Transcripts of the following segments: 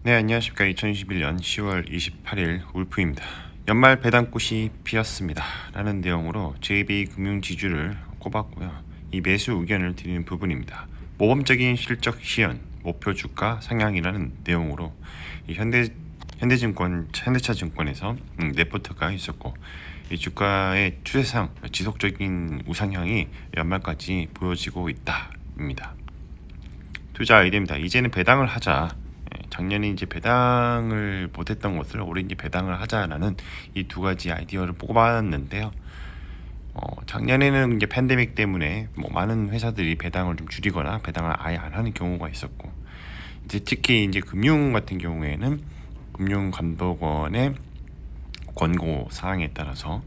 네, 안녕하십니까. 2021년 10월 28일 울프입니다. 연말 배당꽃이 피었습니다. 라는 내용으로 JB금융지주를 꼽았고요. 이 매수 의견을 드리는 부분입니다. 모범적인 실적 시현, 목표 주가 상향이라는 내용으로 이 현대차증권에서 레포트가 있었고, 이 주가의 추세상 지속적인 우상향이 연말까지 보여지고 있다입니다. 투자 아이디어입니다. 이제는 배당을 하자. 작년에 이제 배당을 못했던 것을 올해 이제 배당을 하자라는 이 두 가지 아이디어를 뽑아봤는데요. 작년에는 이제 팬데믹 때문에 뭐 많은 회사들이 배당을 좀 줄이거나 배당을 아예 안 하는 경우가 있었고, 이제 특히 이제 금융 같은 경우에는 금융감독원의 권고 사항에 따라서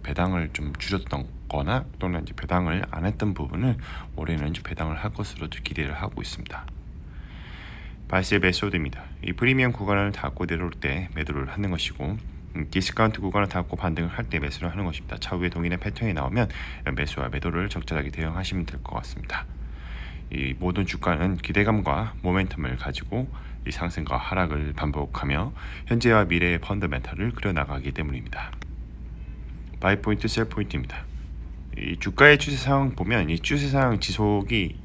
배당을 좀 줄였던 거나 또는 이제 배당을 안 했던 부분을 올해는 이제 배당을 할 것으로 기대를 하고 있습니다. 바이셀 메소드입니다. 이 프리미엄 구간을 닫고 내려올 때 매도를 하는 것이고, 디스카운트 구간을 닫고 반등을 할 때 매수를 하는 것입니다. 차후에 동일한 패턴이 나오면 매수와 매도를 적절하게 대응하시면 될 것 같습니다. 이 모든 주가는 기대감과 모멘텀을 가지고 이 상승과 하락을 반복하며 현재와 미래의 펀더멘탈을 그려나가기 때문입니다. 바이 포인트, 셀 포인트입니다. 이 주가의 추세상 보면 이 추세상 지속이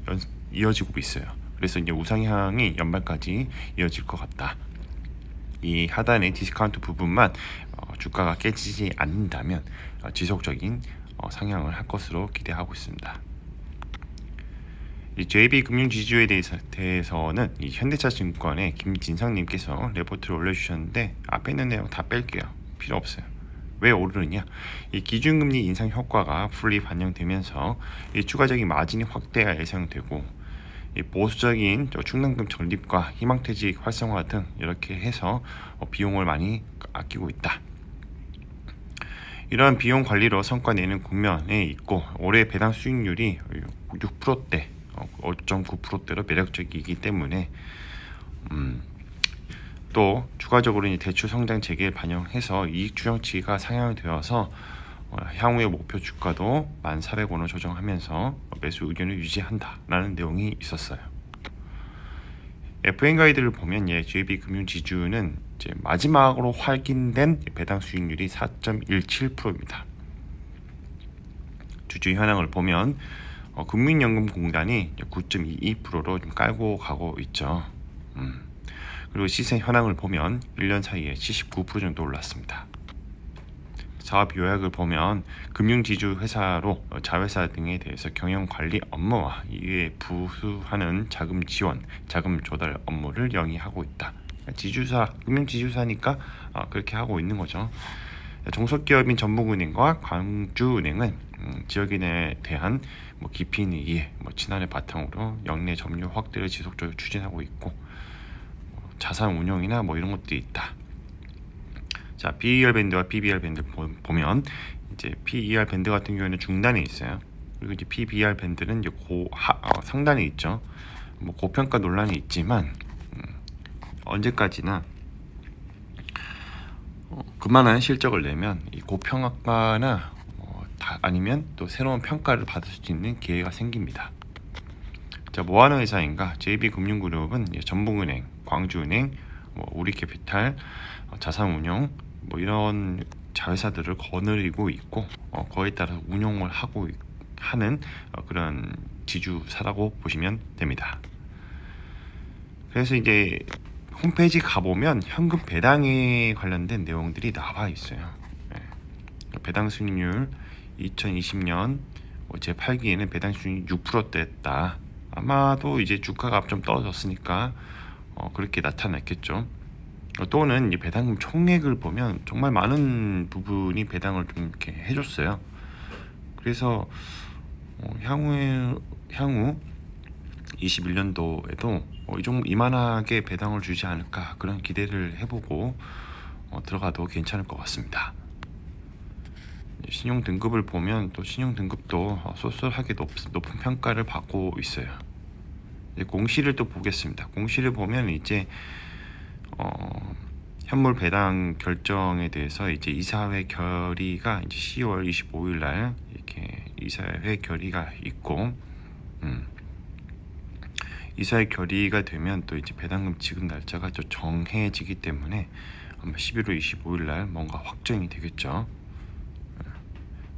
이어지고 있어요. 그래서 이제 우상향이 연말까지 이어질 것 같다. 이 하단의 디스카운트 부분만 주가가 깨지지 않는다면 지속적인 상향을 할 것으로 기대하고 있습니다. 이 JB금융지주에 대해서는 이 현대차증권의 김진성님께서 레포트를 올려주셨는데, 앞에 있는 내용 다 뺄게요. 필요 없어요. 왜 오르느냐? 이 기준금리 인상 효과가 풀리 반영되면서 이 추가적인 마진이 확대가 예상되고, 이 보수적인 충당금 적립과 희망퇴직 활성화 등 이렇게 해서 비용을 많이 아끼고 있다. 이러한 비용 관리로 성과 내는 국면에 있고, 올해 배당 수익률이 6%대, 5.9%대로 매력적이기 때문에 또 추가적으로 대출 성장 재개를 반영해서 이익 추정치가 상향되어서 향후의 목표 주가도 1,400원을 조정하면서 매수 의견을 유지한다라는 내용이 있었어요. FN 가이드를 보면 JB금융지주는 이제 마지막으로 확인된 배당 수익률이 4.17%입니다. 주주 현황을 보면 국민연금공단이 9.22%로 좀 깔고 가고 있죠. 그리고 시세 현황을 보면 1년 사이에 79% 정도 올랐습니다. 사업 요약을 보면 금융지주 회사로 자회사 등에 대해서 경영 관리 업무와 이에 부수하는 자금 지원, 자금 조달 업무를 영위하고 있다. 지주사, 금융지주사니까 그렇게 하고 있는 거죠. 종속기업인 전북은행과 광주은행은 지역인에 대한 깊이는 이해, 지난해 바탕으로 역내 점유 확대를 지속적으로 추진하고 있고, 자산 운용이나 이런 것들이 있다. 자, PER 밴드와 PBR 밴드 보면 이제 PER 밴드 같은 경우에는 중단에 있어요. 그리고 이제 PBR 밴드는 이제 상단에 있죠. 고평가 논란이 있지만 언제까지나 그만한 실적을 내면 이 고평가나 아니면 또 새로운 평가를 받을 수 있는 기회가 생깁니다. 자, 뭐하는 회사인가? JB금융그룹은 전북은행, 광주은행, 우리캐피탈, 자산운용 이런 자회사들을 거느리고 있고, 거기에 따라서 운용을 하고 하는 그런 지주사라고 보시면 됩니다. 그래서 이제 홈페이지 가보면 현금 배당에 관련된 내용들이 나와 있어요. 배당 수익률 2020년 제8기에는 배당 수익률 6%대였다. 아마도 이제 주가가 좀 떨어졌으니까 그렇게 나타났겠죠. 또는 이 배당금 총액을 보면 정말 많은 부분이 배당을 좀 이렇게 해줬어요. 그래서 향후 21년도에도 이만하게 배당을 주지 않을까, 그런 기대를 해보고 들어가도 괜찮을 것 같습니다. 신용 등급을 보면 또 신용 등급도 쏠쏠하게 높은 평가를 받고 있어요. 이제 공시를 또 보겠습니다. 공시를 보면 이제 현물 배당 결정에 대해서 이제 이사회 결의가 이제 10월 25일 날 이렇게 이사회 결의가 있고, 이사의 결의가 되면 또 이제 배당금 지급 날짜가 좀 정해지기 때문에 아마 11월 25일 날 뭔가 확정이 되겠죠.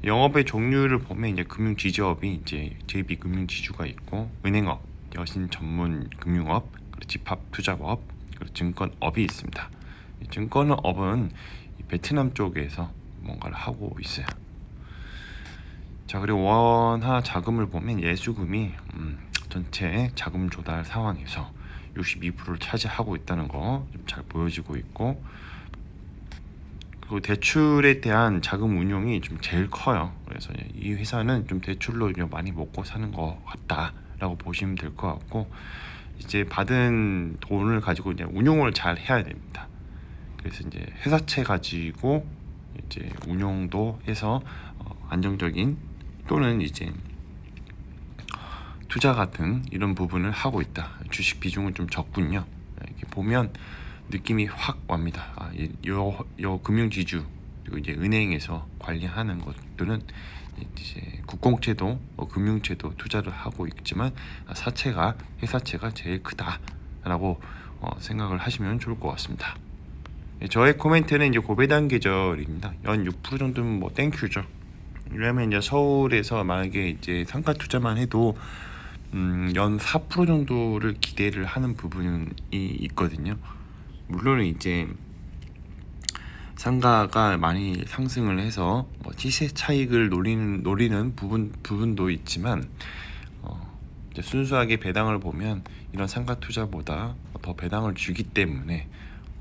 영업의 종류를 보면 이제 금융지주업이 이제 JB금융지주가 있고 은행업, 여신 전문 금융업, 그리고 집합투자업, 그리고 증권업이 있습니다. 이 증권업은 베트남 쪽에서 뭔가를 하고 있어요. 자, 그리고 원화 자금을 보면 예수금이 전체 자금 조달 상황에서 62%를 차지하고 있다는 거 좀 잘 보여지고 있고, 그리고 대출에 대한 자금 운용이 좀 제일 커요. 그래서 이 회사는 좀 대출로 좀 많이 먹고 사는 것 같다라고 보시면 될 것 같고, 이제 받은 돈을 가지고 이제 운용을 잘 해야 됩니다. 그래서 이제 회사채 가지고 이제 운용도 해서 안정적인 또는 이제 투자 같은 이런 부분을 하고 있다. 주식 비중은 좀 적군요. 이렇게 보면 느낌이 확 옵니다. 요 금융지주 그리고 이제 은행에서 관리하는 것들은 이제 국공채도 금융채도 투자를 하고 있지만 사채가 회사채가 제일 크다라고 생각을 하시면 좋을 것 같습니다. 저의 코멘트는 이제 고배당 계절입니다. 연 6% 정도면 뭐 땡큐죠. 왜냐면 이제 서울에서 만약에 이제 상가 투자만 해도 연 4% 정도를 기대를 하는 부분이 있거든요. 물론 이제 상가가 많이 상승을 해서 뭐 시세 차익을 노리는 부분도 있지만 이제 순수하게 배당을 보면 이런 상가 투자보다 더 배당을 주기 때문에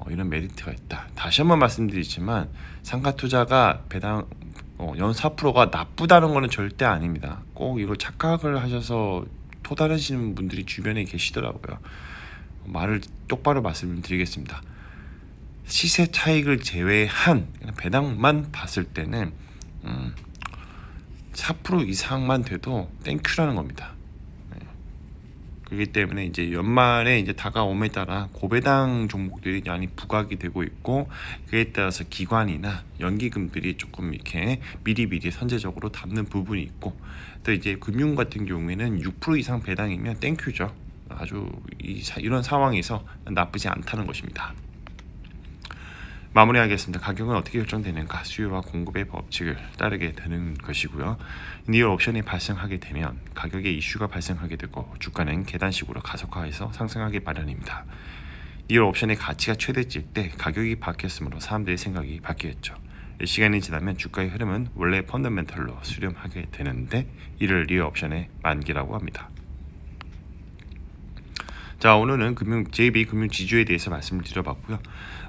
이런 메리트가 있다. 다시 한번 말씀드리지만 상가 투자가 배당 연 4%가 나쁘다는 것은 절대 아닙니다. 꼭 이걸 착각을 하셔서 토달하시는 분들이 주변에 계시더라고요. 말을 똑바로 말씀드리겠습니다. 시세 차익을 제외한 배당만 봤을 때는 4% 이상만 돼도 땡큐라는 겁니다. 그렇기 때문에 이제 연말에 이제 다가옴에 따라 고배당 종목들이 많이 부각이 되고 있고, 그에 따라서 기관이나 연기금들이 조금 이렇게 미리미리 선제적으로 담는 부분이 있고, 또 이제 금융 같은 경우에는 6% 이상 배당이면 땡큐죠. 아주 이런 상황에서 나쁘지 않다는 것입니다. 마무리하겠습니다. 가격은 어떻게 결정되는가? 수요와 공급의 법칙을 따르게 되는 것이고요. 리얼 옵션이 발생하게 되면 가격에 이슈가 발생하게 되고 주가는 계단식으로 가속화해서 상승하기 마련입니다. 리얼 옵션의 가치가 최대치일 때 가격이 바뀌었으므로 사람들의 생각이 바뀌었죠. 시간이 지나면 주가의 흐름은 원래 펀더멘털로 수렴하게 되는데 이를 리얼 옵션의 만기라고 합니다. 자, 오늘은 JB금융지주에 대해서 말씀을 드려봤고요.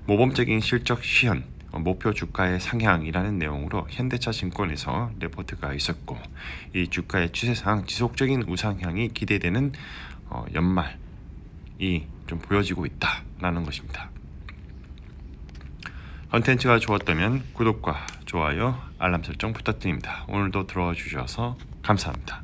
모범적인 실적 시현, 목표 주가의 상향이라는 내용으로 현대차증권에서 레포트가 있었고, 이 주가의 추세상 지속적인 우상향이 기대되는 연말이 좀 보여지고 있다라는 것입니다. 컨텐츠가 좋았다면 구독과 좋아요, 알람 설정 부탁드립니다. 오늘도 들어와 주셔서 감사합니다.